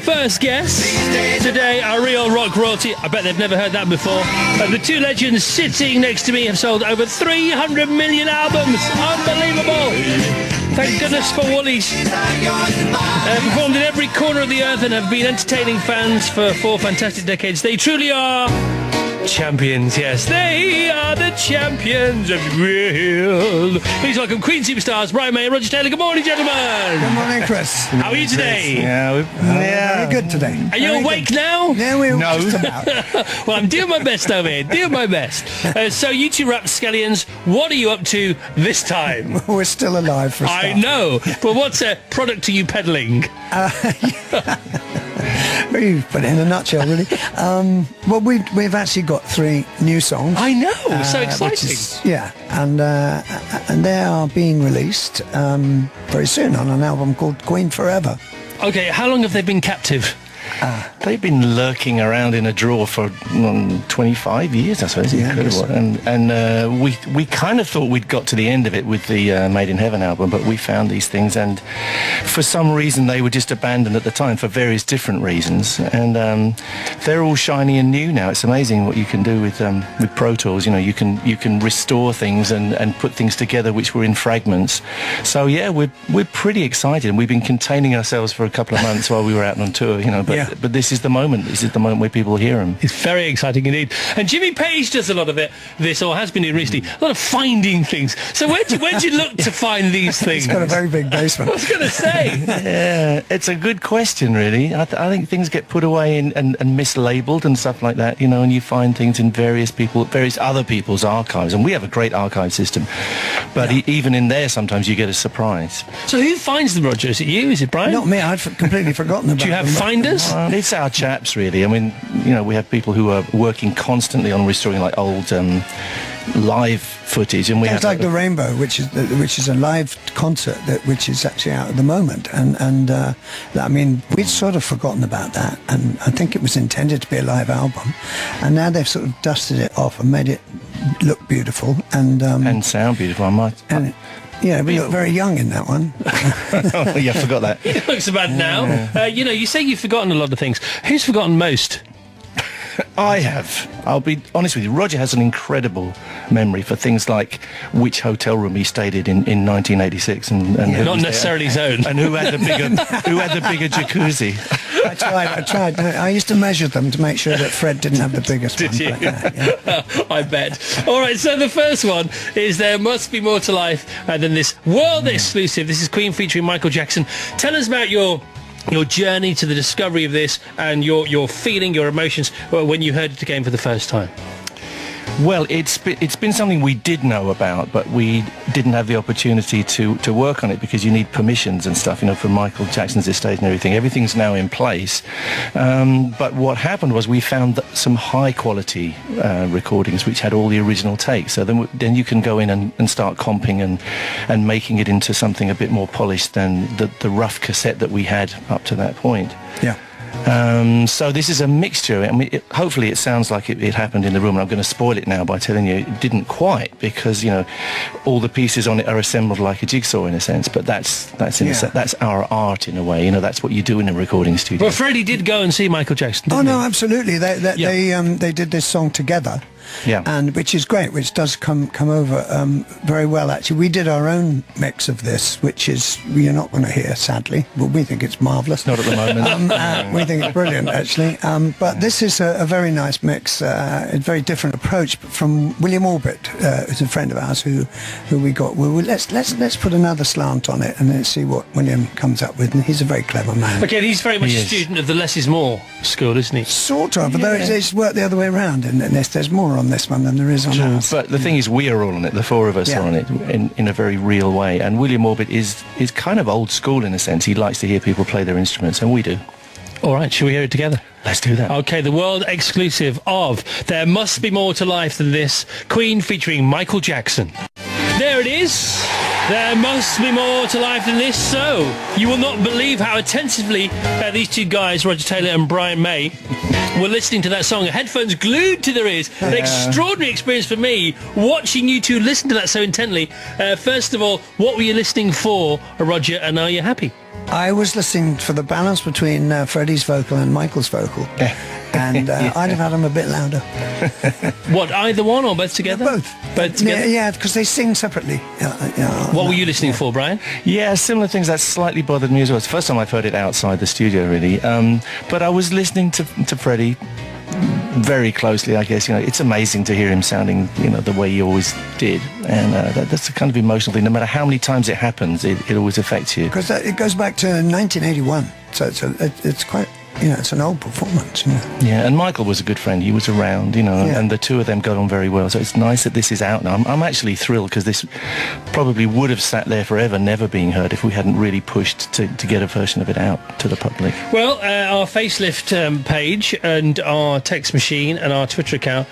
our first guests. Today, our real rock royalty. I bet they've never heard that before. The two legends sitting next to me have sold over 300 million albums. Unbelievable. Thank goodness for Woolies. Performed in every corner of the earth and have been entertaining fans for 4 fantastic decades. They truly are champions, yes. They are the champions of the world. Please welcome Queen superstars Bryan May and Roger Taylor. Good morning, gentlemen. Good morning, Chris. How are you today? Very good today. Are you awake now? Yeah, we're just about. Well, I'm doing my best over here. Doing my best. So you two rapscallions, what are you up to this time? We're still alive for a start. I know. But what product are you peddling? You've put it in a nutshell, really. Well, we've actually got 3 new songs. I know, so exciting. And they are being released very soon on an album called Queen Forever. Okay, how long have they been captive? They've been lurking around in a drawer for 25 years, I suppose. Yeah, incredible. And we kind of thought we'd got to the end of it with the Made in Heaven album, but we found these things, and for some reason they were just abandoned at the time for various different reasons. And they're all shiny and new now. It's amazing what you can do with Pro Tools. You know, you can restore things and put things together which were in fragments. So yeah, we're pretty excited, and we've been containing ourselves for a couple of months while we were out on tour. You know, but this is the moment. This is the moment where people hear them. It's very exciting indeed. And Jimmy Page does a lot of this, or has been doing recently, a lot of finding things. So where'd you look to find these things? He's got a very big basement. I was going to say. Yeah, it's a good question, really. I think things get put away and mislabeled and stuff like that, you know, and you find things in various other people's archives. And we have a great archive system. But even in there, sometimes you get a surprise. So who finds them, Roger? Is it you? Is it Bryan? Not me. I'd completely forgotten about them. Do you have finders? It's our chaps, really. I mean, you know, we have people who are working constantly on restoring like old live footage, and we have like the Rainbow, which is a live concert which is actually out at the moment, and I mean, we'd sort of forgotten about that, and I think it was intended to be a live album, and now they've sort of dusted it off and made it look beautiful and sound beautiful. I might. Yeah, we look very young in that one. Oh, yeah, I forgot that. It looks bad now. You know, you say you've forgotten a lot of things. Who's forgotten most? I have. I'll be honest with you. Roger has an incredible memory for things like which hotel room he stayed in 1986, and not necessarily his own, and who had the bigger jacuzzi. I tried. I used to measure them to make sure that Fred didn't have the biggest one. Did you? I bet. All right, so the first one is There Must Be More to Life Than This. World exclusive. This is Queen featuring Michael Jackson. Tell us about your journey to the discovery of this and your feeling, your emotions when you heard it again for the first time. Well, it's been something we did know about, but we didn't have the opportunity to work on it because you need permissions and stuff, you know, from Michael Jackson's estate and everything. Everything's now in place. But what happened was we found some high-quality recordings which had all the original takes. So then you can go in and start comping and making it into something a bit more polished than the rough cassette that we had up to that point. Yeah. So this is a mixture. I mean, hopefully it sounds like it happened in the room, and I'm going to spoil it now by telling you it didn't quite, because, you know, all the pieces on it are assembled like a jigsaw in a sense, but that's our art in a way. You know, that's what you do in a recording studio. Well, Freddie did go and see Michael Jackson, didn't he? No, absolutely. They did this song together. Yeah, and which is great, which does come over very well. Actually, we did our own mix of this, which is you're not going to hear, sadly. But we think it's marvellous. Not at the moment. We think it's brilliant, actually. But this is a very nice mix, a very different approach from William Orbit, who's a friend of ours who we got. Well, let's put another slant on it and let's see what William comes up with. And he's a very clever man. Okay, he's very much a student of the less is more school, isn't he? Sort of, although it's worked the other way around. And there's more on this one than there is on ours. But the thing is, we are all on it. The 4 of us are on it in a very real way. And William Orbit is kind of old school in a sense. He likes to hear people play their instruments, and we do. All right, shall we hear it together? Let's do that. Okay, the world exclusive of There Must Be More to Life Than This, Queen featuring Michael Jackson. There it is. There must be more to life than this. So, you will not believe how attentively these two guys, Roger Taylor and Bryan May, were listening to that song. Headphones glued to their ears. An extraordinary experience for me, watching you two listen to that so intently. First of all, what were you listening for, Roger, and are you happy? I was listening for the balance between Freddie's vocal and Michael's vocal. And I'd have had them a bit louder. What, either one or both together? Both. Both together? Yeah, because they sing separately. What were you listening for, Brian? Yeah, similar things. That slightly bothered me as well. It's the first time I've heard it outside the studio, really. But I was listening to Freddie very closely, I guess. It's amazing to hear him sounding, the way he always did. And that's the kind of emotional thing. No matter how many times it happens, it always affects you. Because it goes back to 1981. So it's quite... it's an old performance. Yeah, and Michael was a good friend. He was around, and the two of them got on very well. So it's nice that this is out now. I'm actually thrilled because this probably would have sat there forever, never being heard, if we hadn't really pushed to get a version of it out to the public. Well, our facelift page and our text machine and our Twitter account,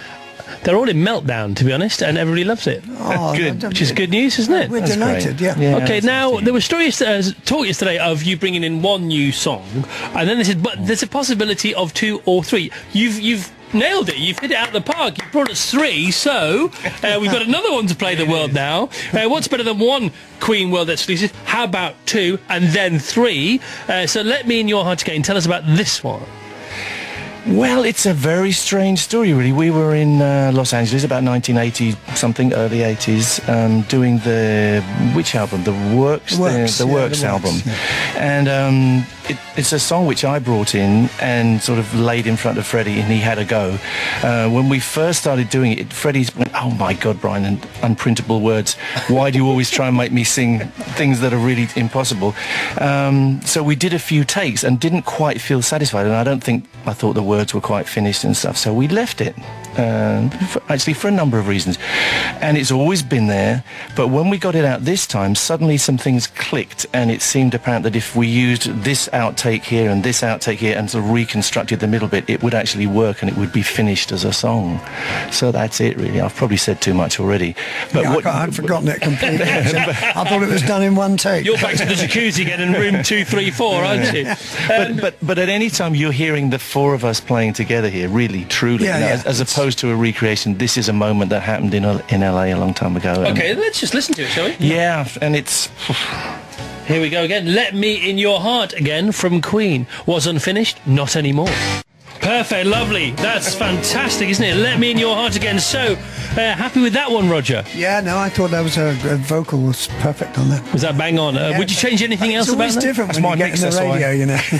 they're all in meltdown, to be honest, and everybody loves it. Oh, good. Which is good news, isn't it? We're That's delighted, great. yeah. Okay, now, there was talk yesterday of you bringing in one new song, and then they said, but there's a possibility of 2 or 3. You've nailed it. You've hit it out of the park. You've brought us 3, so we've got another one to play the world now. What's better than 1 Queen World exclusive? How about 2 and then 3? So Let Me In Your Heart Again. Tell us about this one. Well, it's a very strange story, really. We were in Los Angeles about 1980-something, early 80s, doing which album? The Works album. Yeah. And it's a song which I brought in and sort of laid in front of Freddie, and he had a go. When we first started doing it, Freddie's went, "Oh my God, Bryan," and unprintable words. "Why do you always try and make me sing things that are really impossible?" So we did a few takes and didn't quite feel satisfied, and I thought the words were quite finished and stuff, so we left it. Actually, for a number of reasons. And it's always been there, but when we got it out this time, suddenly some things clicked, and it seemed apparent that if we used this outtake here and this outtake here and sort of reconstructed the middle bit, it would actually work and it would be finished as a song. So that's it, really. I've probably said too much already. But I'd forgotten it completely. I thought it was done in one take. You're back to the jacuzzi again in room 234, aren't you? But at any time you're hearing the 4 of us playing together here, really, truly, as opposed to a recreation. This is a moment that happened in LA a long time ago. Okay, let's just listen to it, shall we? Yeah, and it's... Here we go again. Let Me In Your Heart Again from Queen. Was unfinished? Not anymore. Perfect, lovely. That's fantastic, isn't it? Let Me In Your Heart Again. So, happy with that one, Roger? Yeah, no, I thought that was a vocal was perfect on that. Was that bang on? Would you change anything else about that? It's always different when you get in the radio,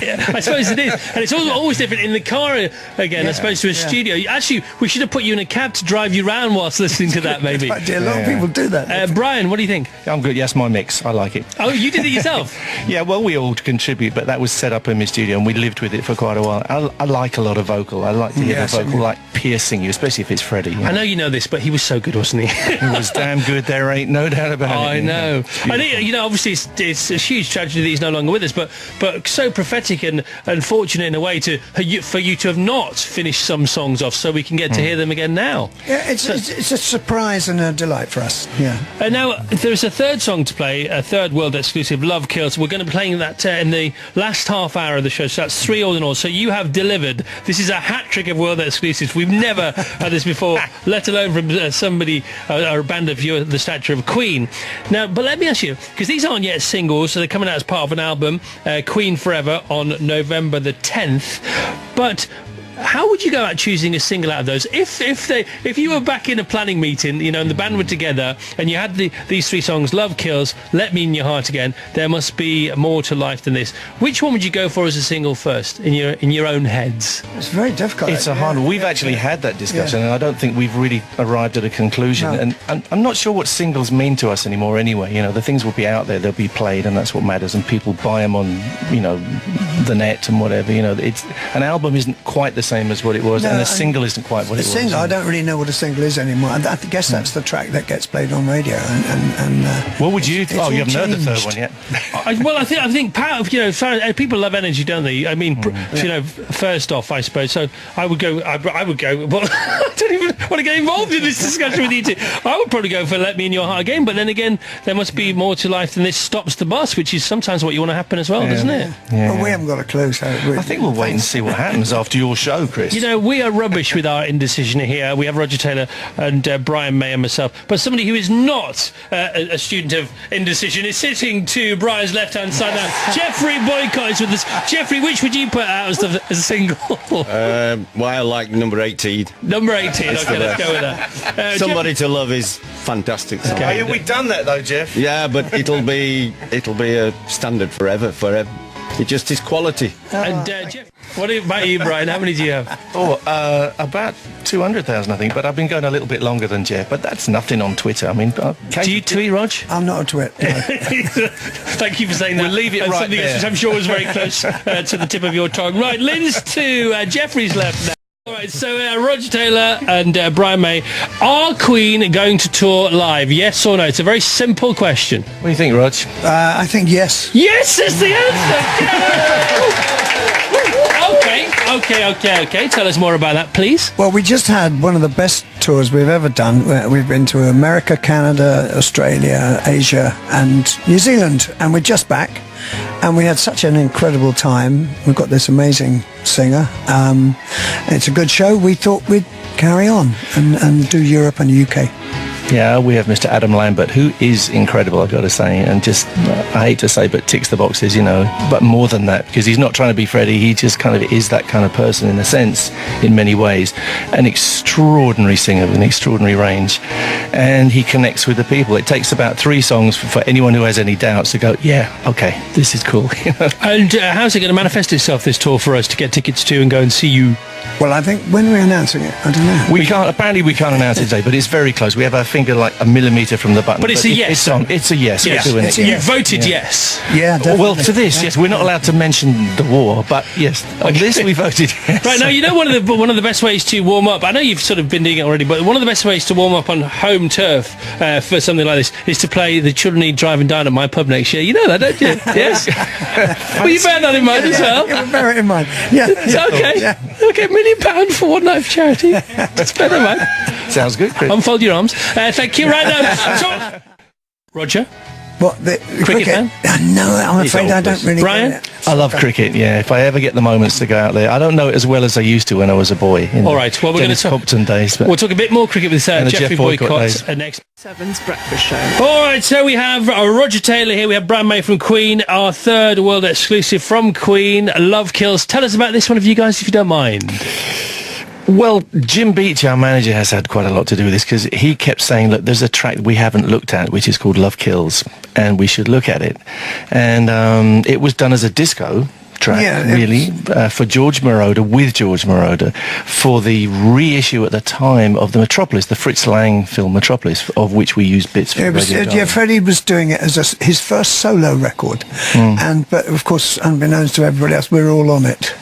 Yeah, I suppose it is. And it's always different in the car, again, as opposed to a studio. Actually, we should have put you in a cab to drive you round whilst listening to that, maybe. A lot of people do that. Brian, what do you think? I'm good. Yes, my mix. I like it. Oh, you did it yourself? Yeah, well, we all contribute, but that was set up in my studio, and we lived with it for quite a while. I like a lot of vocal. I like to hear the vocal like piercing you, especially if it's Freddie. I know you know this, but he was so good, wasn't he? He was damn good. There ain't no doubt about it. I know. I think, obviously it's a huge tragedy that he's no longer with us, but so prophetic and fortunate in a way for you to have not finished some songs off, so we can get to hear them again now. Yeah, it's a surprise and a delight for us. Yeah. And now there's a third song to play, a third world exclusive, Love Kills. We're going to be playing that in the last half hour of the show, so that's 3 all in all. So you have delivered. This is a hat trick of world exclusives. We've never had this before, let alone from somebody or a band of the stature of Queen. Now, but let me ask you, because these aren't yet singles, so they're coming out as part of an album, Queen Forever, on November the 10th. But how would you go about choosing a single out of those? If you were back in a planning meeting, and the band were together, and you had these 3 songs, Love Kills, Let Me In Your Heart Again, There Must Be More to Life Than This. Which one would you go for as a single first, in your own heads? It's very difficult. It's a hard one. We've actually had that discussion, and I don't think we've really arrived at a conclusion. No. And I'm not sure what singles mean to us anymore anyway. The things will be out there, they'll be played, and that's what matters, and people buy them on, the net and whatever. It's an album isn't quite the same as what it was, and a single isn't quite what it was. I don't really know what a single is anymore. I guess that's the track that gets played on radio. And what would you? Oh, you haven't heard the third one yet. I think part of people love energy, don't they? I mean, first off, I suppose. So I would go. Well, I don't even want to get involved in this discussion with you two. I would probably go for Let Me In Your Heart Again, but then again, there must be more to life than this. Stops the bus, which is sometimes what you want to happen as well, doesn't it? Yeah. Well, we haven't got a clue. So I think we'll wait and see what happens after your show. go, Chris. You know, we are rubbish with our indecision here. We have Roger Taylor and Brian May and myself. But somebody who is not a student of indecision is sitting to Brian's left-hand side now. Jeffrey Boycott is with us. Jeffrey, which would you put out as a single? Well, I like number 18. Number 18. Okay, let's go with that. Somebody to Love is fantastic song. Okay. We've done that though, Jeff. Yeah, but it'll be a standard forever. It just is quality. And Jeff, what about you, Brian? How many do you have? About 200,000, I think, but I've been going a little bit longer than Jeff, but that's nothing on Twitter. I mean, do you tweet, Rog? I'm not a twit. No. Thank you for saying that. We'll leave it right something there. Which I'm sure was very close to the tip of your tongue. Right, Lynn's to Jeffrey's left now. All right, so Roger Taylor and Brian May, are Queen going to tour live? Yes or no? It's a very simple question. What do you think, Rog? I think yes. Yes is the answer. Okay. Tell us more about that, please. Well, we just had one of the best tours we've ever done. We've been to America, Canada, Australia, Asia and New Zealand, and we're just back. And we had such an incredible time. We've got this amazing singer. It's a good show. We thought we'd carry on and do Europe and UK. Yeah, we have Mr. Adam Lambert, who is incredible, I've got to say, and just, I hate to say, but ticks the boxes, you know, but more than that, because he's not trying to be Freddie, he just kind of is that kind of person in a sense, in many ways. An extraordinary singer with an extraordinary range, and he connects with the people. It takes about 3 songs for anyone who has any doubts to go, yeah, okay, this is cool. And how's it going to manifest itself, this tour, for us to get tickets to and go and see you? Well, I think when we're announcing it, I don't know. Apparently we can't announce it today, but it's very close. We have our finger like a millimetre from the button. But it's a yes. It's a yes. Yes. We're doing it. You voted yes. Yeah, definitely. Well, to this, yes. We're not allowed to mention the war, but yes, on this we voted yes. Right, now, you know, one of the best ways to warm up, I know you've sort of been doing it already, but one of the best ways to warm up on home turf for something like this is to play The Children Need Driving Down at my pub next year. You know that, don't you? Yes? Well, you bear that in mind as well. Yeah, bear it in mind. Yeah. Okay. Yeah. Okay, £1 million for one night of charity. That's better, man. Sounds good, Chris. Unfold your arms. Thank you. Right now. Roger? What, the cricket? fan? No, I'm afraid I don't really Brian? get it. I love cricket, yeah. If I ever get the moments to go out there. I don't know it as well as I used to when I was a boy. All right, well, we're going to talk Compton days. But we'll talk a bit more cricket with And the Jeffrey Jeff Boycott Boycott days. next. Seven's Breakfast Show. All right, so we have Roger Taylor here. We have Brian May from Queen, our third world exclusive from Queen, Love Kills. Tell us about this one of you guys, if you don't mind. Well, Jim Beach, our manager, has had quite a lot to do with this because he kept saying, look, there's a track we haven't looked at, which is called Love Kills, and we should look at it. And it was done as a disco track, really, for George Moroder, with George Moroder, for the reissue at the time of the Metropolis, the Fritz Lang film Metropolis, of which we used bits for Radio Freddie was doing it as his first solo record. But of course, unbeknownst to everybody else, we're all on it.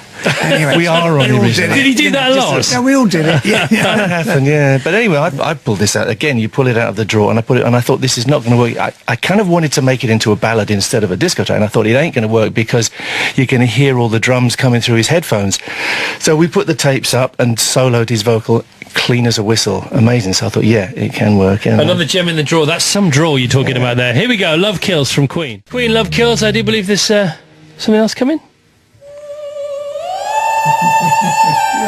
Anyway, we are on the original. Did he do that a lot? Yeah, we all did it. Yeah. Kind of happened, yeah. But anyway, I pulled this out again. You pull it out of the drawer, and I put it, and I thought this is not going to work. I kind of wanted to make it into a ballad instead of a disco track, and I thought it ain't going to work because you're going to hear all the drums coming through his headphones. So we put the tapes up and soloed his vocal clean as a whistle. Amazing. So I thought, yeah, it can work. And another gem in the drawer. That's some drawer you're talking about there. Here we go. Love Kills from Queen. Queen, Love Kills. I do believe there's something else coming.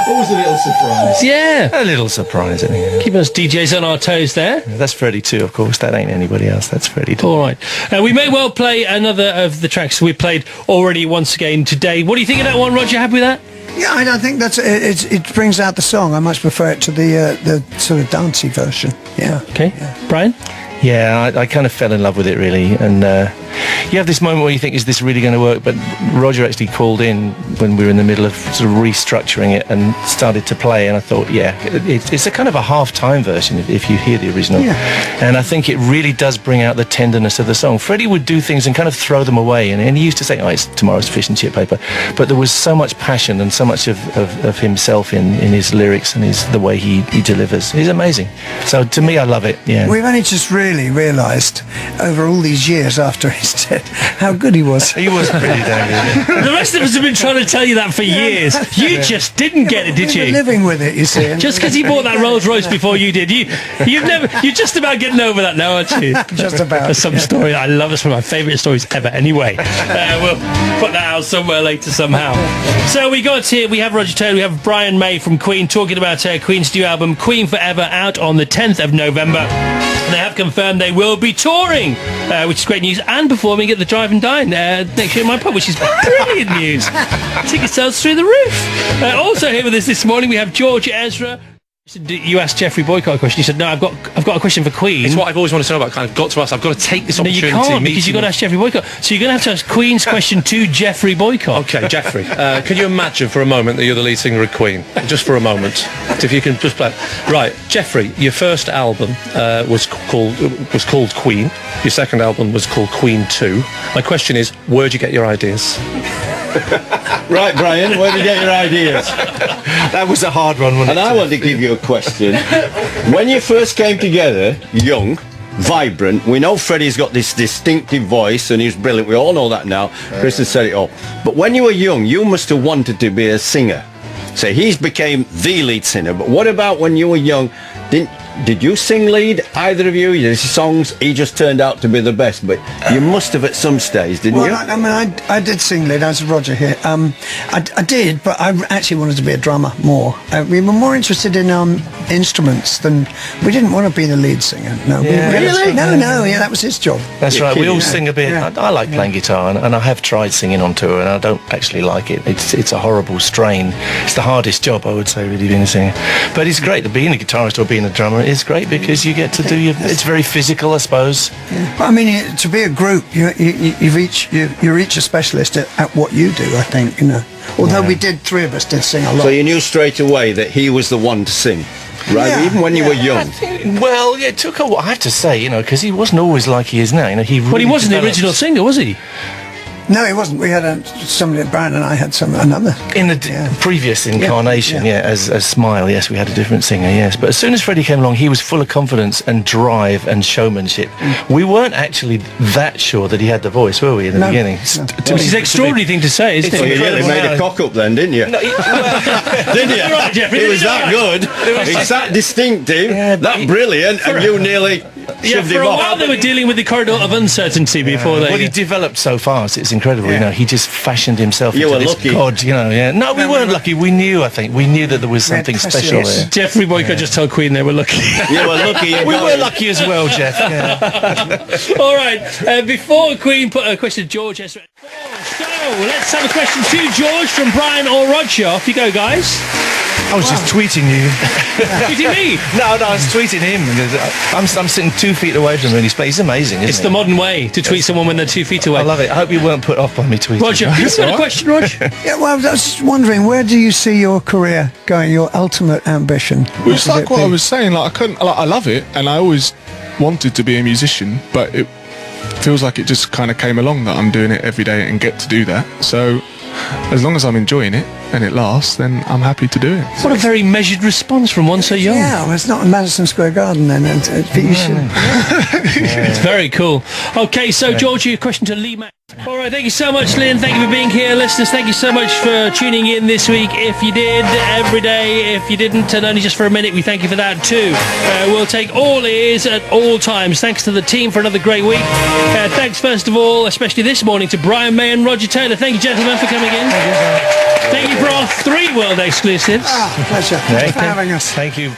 Always a little surprise. Yeah. A little surprise, anyway. Keeping us DJs on our toes there. That's Freddie too, of course. That ain't anybody else. That's Freddie too. All right. We may well play another of the tracks we played already once again today. What do you think of that one, Roger? Happy with that? Yeah, I don't think that's it brings out the song. I much prefer it to the sort of dancey version. Yeah. Okay. Yeah. Brian? Yeah, I kind of fell in love with it, really. And you have this moment where you think, is this really going to work? But Roger actually called in when we were in the middle of sort of restructuring it and started to play. And I thought, yeah, it's a kind of a half-time version if you hear the original. Yeah. And I think it really does bring out the tenderness of the song. Freddie would do things and kind of throw them away. And he used to say, oh, it's tomorrow's fish and chip paper. But there was so much passion and so much of himself in his lyrics and the way he delivers. He's amazing. So to me, I love it, yeah. We've only just really really realised over all these years after he's dead how good he was. He was pretty damn good. The rest of us have been trying to tell you that for years. You just didn't get it, did We were you? living with it, you see. Just because he bought that Rolls Royce before you did, you're just about getting over that now, aren't you? Just about. That's some story. I love it. It's one of my favourite stories ever. Anyway, we'll put that out somewhere later somehow. So we have Roger Taylor, we have Brian May from Queen talking about Queen's new album Queen Forever, out on the 10th of November. They have confirmed they will be touring, which is great news, and performing at the Drive and Dine next year in my pub, which is brilliant news. Ticket sales through the roof. Also here with us this morning we have George Ezra. You asked Jeffrey Boycott a question. He said, "No, I've got a question for Queen." It's what I've always wanted to know about. Kind of got to ask. I've got to take this No, you opportunity. can't, because you've got to ask Jeffrey Boycott. So you're going to have to ask Queen's question to Jeffrey Boycott. Okay, Jeffrey, can you imagine for a moment that you're the lead singer of Queen? Just for a moment, if you can just play. Right, Jeffrey, your first album was called Queen. Your second album was called Queen 2. My question is, where'd you get your ideas? Right, Brian, where did you get your ideas? That was a hard one, wasn't And it? I want to give you a question. When you first came together, young, vibrant, we know Freddie's got this distinctive voice and he's brilliant. We all know that now. Chris has said it all. But when you were young, you must have wanted to be a singer. So he's became the lead singer. But what about when you were young? Did you sing lead, either of you? Your songs, he just turned out to be the best, but you must have at some stage, didn't you? I did sing lead, as Roger here. I did, but I actually wanted to be a drummer more. We were more interested in instruments than... We didn't want to be the lead singer. No, Really? No, that was his job. That's right. We all sing a bit. Yeah. I like playing guitar, and I have tried singing on tour, and I don't actually like it. It's a horrible strain. It's the hardest job, I would say, really, being a singer. But it's great. Being a guitarist or being a drummer is great because you get to do it's very physical, I suppose. Yeah. But I mean, to be a group, you're each a specialist at what you do, I think, you know. Although three of us did sing a lot. So you knew straight away that he was the one to sing, right? Yeah, Even when you were young. It took a while, I have to say, you know, because he wasn't always like he is now. You know, he wasn't the original singer, was he? No, it wasn't. We had somebody, Bryan and I had another. In the previous incarnation, as Smile, yes, we had a different singer, yes. But as soon as Freddie came along, he was full of confidence and drive and showmanship. We weren't actually that sure that he had the voice, were we, in the beginning? Which is an extraordinary thing to say, isn't So it? you really made a cock up then, didn't you? No, Didn't you? You're right, Jeffrey. It was that good. It was that distinctive, that brilliant, and you nearly shoved for him a off. while they were dealing with the corridor of uncertainty before they... Well, he developed so fast, it's incredible, you know. He just fashioned himself You into were this lucky. god, you know, yeah. No, we weren't lucky. We knew, I think. We knew that there was something special there. Jeffrey Boycott just told Queen they were lucky. You were lucky. We were lucky as well, Jeff. Yeah. All right, before Queen put a question to George Ezra. So, let's have a question to George from Brian or Roger. Off you go, guys. I was just tweeting you. Tweeting me? No, I was tweeting him. I'm sitting 2 feet away from him and he's amazing, isn't It's the modern way to tweet someone when they're 2 feet away. I love it. I hope you weren't put off by me tweeting. Roger, you've got a question, Roger? Yeah, well, I was just wondering, where do you see your career going, your ultimate ambition? Well, it's like what I was saying, I love it, and I always wanted to be a musician, but it feels like it just kind of came along that I'm doing it every day and get to do that. So as long as I'm enjoying it and it lasts, then I'm happy to do it. What a very measured response from one so young. Yeah, well, it's not in Madison Square Garden then, but you should... It's very cool. Okay, so George, your question to Lee Mack. All right, thank you so much, Lynn. Thank you for being here. Listeners, thank you so much for tuning in this week. If you did, every day. If you didn't, and only just for a minute, we thank you for that too. We'll take all ears at all times. Thanks to the team for another great week. Thanks, first of all, especially this morning, to Brian May and Roger Taylor. Thank you, gentlemen, for coming in. Thank you for our 3 world exclusives. Pleasure. Thanks for having us. Thank you.